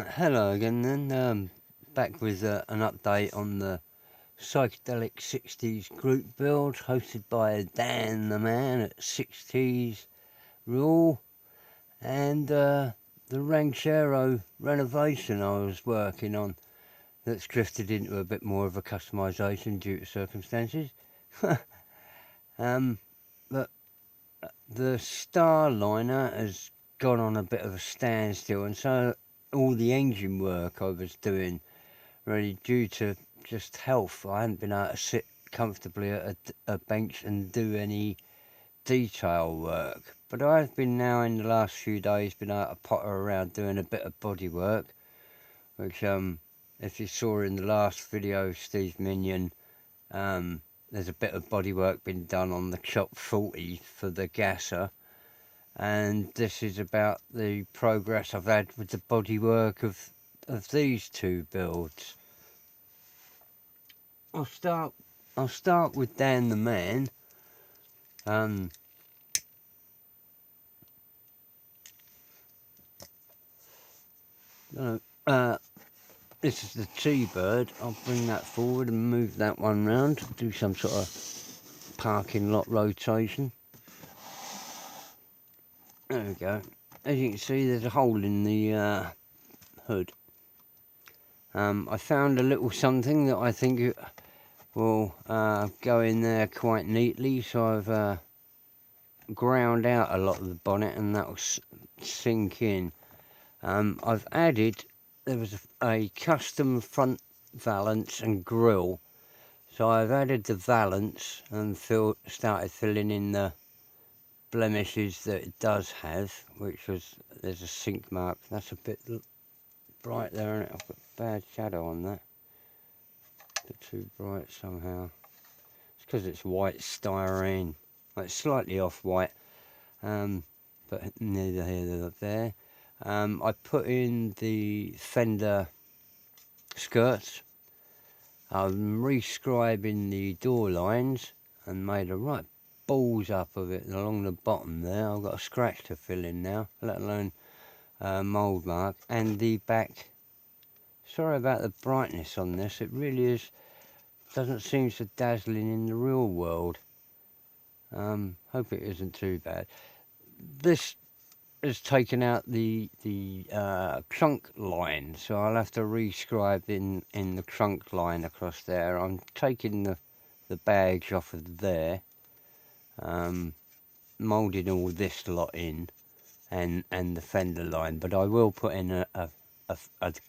Hello again then, back with an update on the Psychedelic 60s group build hosted by Dan the Man at 60s Rule and the Ranchero renovation I was working on that's drifted into a bit more of a customisation due to circumstances. But the Starliner has gone on a bit of a standstill, and so all the engine work I was doing, really due to just health, I hadn't been able to sit comfortably at a bench and do any detail work. But I've been now in the last few days been able to potter around doing a bit of body work, which if you saw in the last video, Steve Minion, there's a bit of body work been done on the Chop 40 for the gasser, and this is about the progress I've had with the body work of these two builds. I'll start with Dan the Man. This is the T-Bird. I'll bring that forward and move that one round, do some sort of parking lot rotation. There we go. As you can see, there's a hole in the hood. I found a little something that I think will go in there quite neatly, so I've ground out a lot of the bonnet and that will sink in. I've added, there was a custom front valance and grille, so I've added the valance and started filling in the blemishes that it does have, which was, there's a sink mark, that's a bit bright there, and I've got bad shadow on that, a bit too bright somehow. It's because it's white styrene, it's slightly off white, but neither here nor there. I put in the fender skirts. I'm rescribing the door lines and made a right balls up of it along the bottom there. I've got a scratch to fill in now, let alone mould mark. And the back, sorry about the brightness on this, it really is, doesn't seem so dazzling in the real world. Hope it isn't too bad. This has taken out the trunk line, so I'll have to rescribe in the trunk line across there. I'm taking the bags off of there, moulding all this lot in, and the fender line, but I will put in a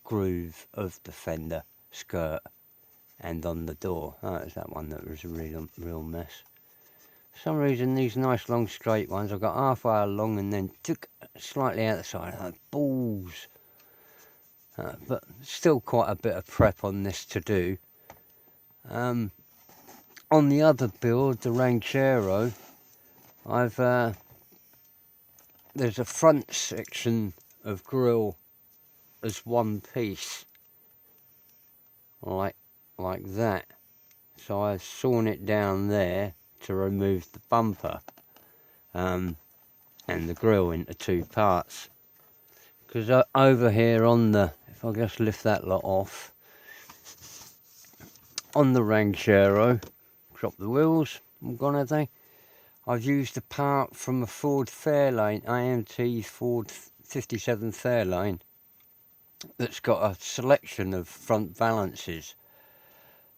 groove of the fender skirt and on the door. Oh, it's that one that was a real mess. For some reason, these nice long straight ones, I've got halfway along and then took slightly out the side, like balls. But still quite a bit of prep on this to do. On the other build, the Ranchero, there's a front section of grille as one piece, like that. So I've sawn it down there to remove the bumper and the grille into two parts, because over here on the, if I just lift that lot off, on the Ranchero, drop the wheels, I'm gone, are they? I've used a part from a Ford Fairlane, AMT Ford 57 Fairlane, that's got a selection of front valances,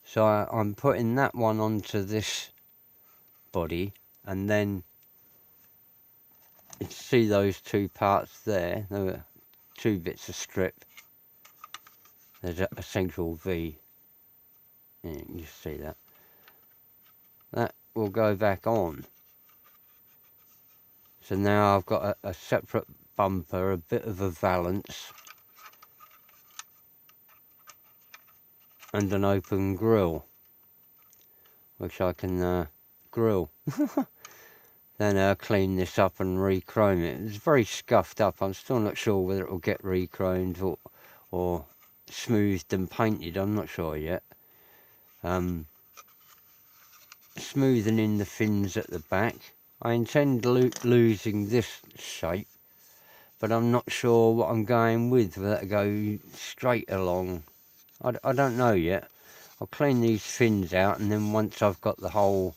so I'm putting that one onto this body, and then you see those two parts there, there were two bits of strip, there's a central V, yeah, you can just see that will go back on. So now I've got a separate bumper, a bit of a valance, and an open grille, which I can grill. Then clean this up and re-chrome it. It's very scuffed up. I'm still not sure whether it will get re-chromed or smoothed and painted. I'm not sure yet. Smoothing in the fins at the back. I intend losing this shape, but I'm not sure what I'm going with, whether to go straight along. I don't know yet. I'll clean these fins out, and then once I've got the whole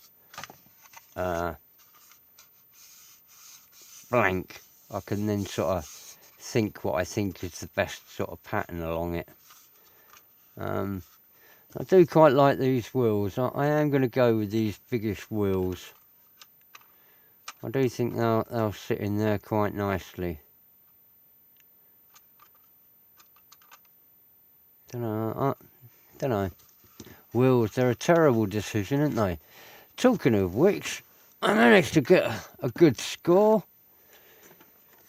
blank, I can then sort of think what I think is the best sort of pattern along it. I do quite like these wheels. I am going to go with these biggish wheels. I do think they'll sit in there quite nicely. Don't know. Wheels, they're a terrible decision, aren't they? Talking of which, I managed to get a good score.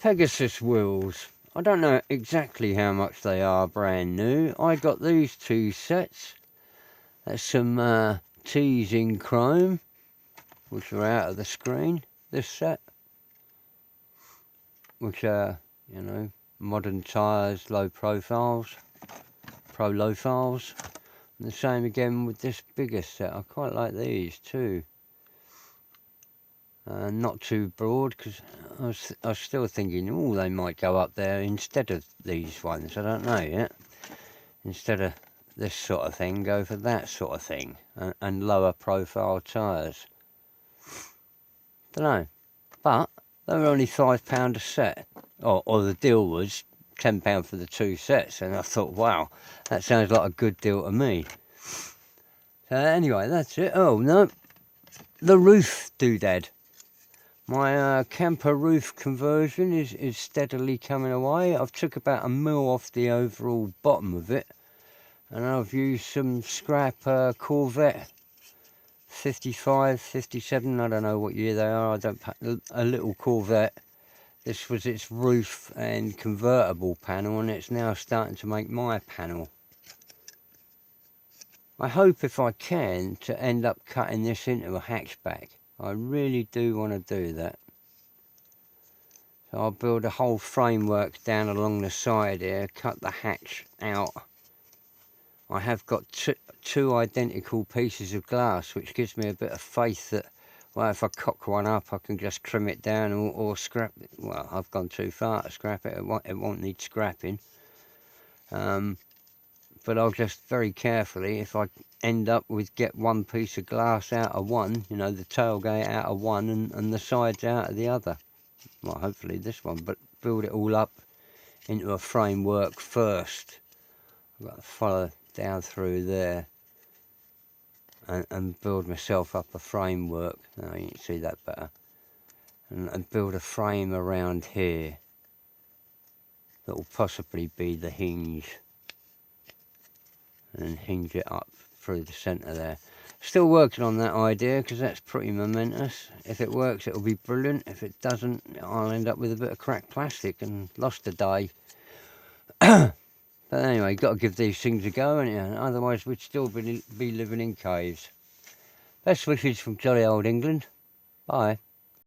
Pegasus wheels. I don't know exactly how much they are brand new. I got these 2 sets. That's some T's in chrome, which are out of the screen. This set, which are, you know, modern tyres, low profiles, low files. And the same again with this bigger set. I quite like these too. Not too broad, because I was still thinking, oh, they might go up there instead of these ones. I don't know yet. Instead of this sort of thing, go for that sort of thing, and lower profile tyres. Don't know, but they were only £5 a set, or the deal was £10 for the 2 sets, and I thought, wow, that sounds like a good deal to me. So anyway, that's it. Oh no, the roof doodad. My camper roof conversion is steadily coming away. I've took about 1 mil off the overall bottom of it, and I've used some scrap Corvette 55, 57, I don't know what year they are. A little Corvette. This was its roof and convertible panel, and it's now starting to make my panel. I hope, if I can, to end up cutting this into a hatchback. I really do want to do that. So I'll build a whole framework down along the side here, cut the hatch out. I have got two identical pieces of glass, which gives me a bit of faith that, well, if I cock one up, I can just trim it down or scrap it. Well, I've gone too far to scrap it. It won't need scrapping. But I'll just very carefully, if I end up with get one piece of glass out of one, you know, the tailgate out of one and the sides out of the other. Well, hopefully this one, but build it all up into a framework first. I've got to follow down through there and build myself up a framework. Now you can see that better. And build a frame around here that will possibly be the hinge. And hinge it up through the centre there. Still working on that idea, because that's pretty momentous. If it works, it'll be brilliant. If it doesn't, I'll end up with a bit of cracked plastic and lost a day. But anyway, got to give these things a go, and otherwise we'd still be living in caves. Best wishes from jolly old England. Bye.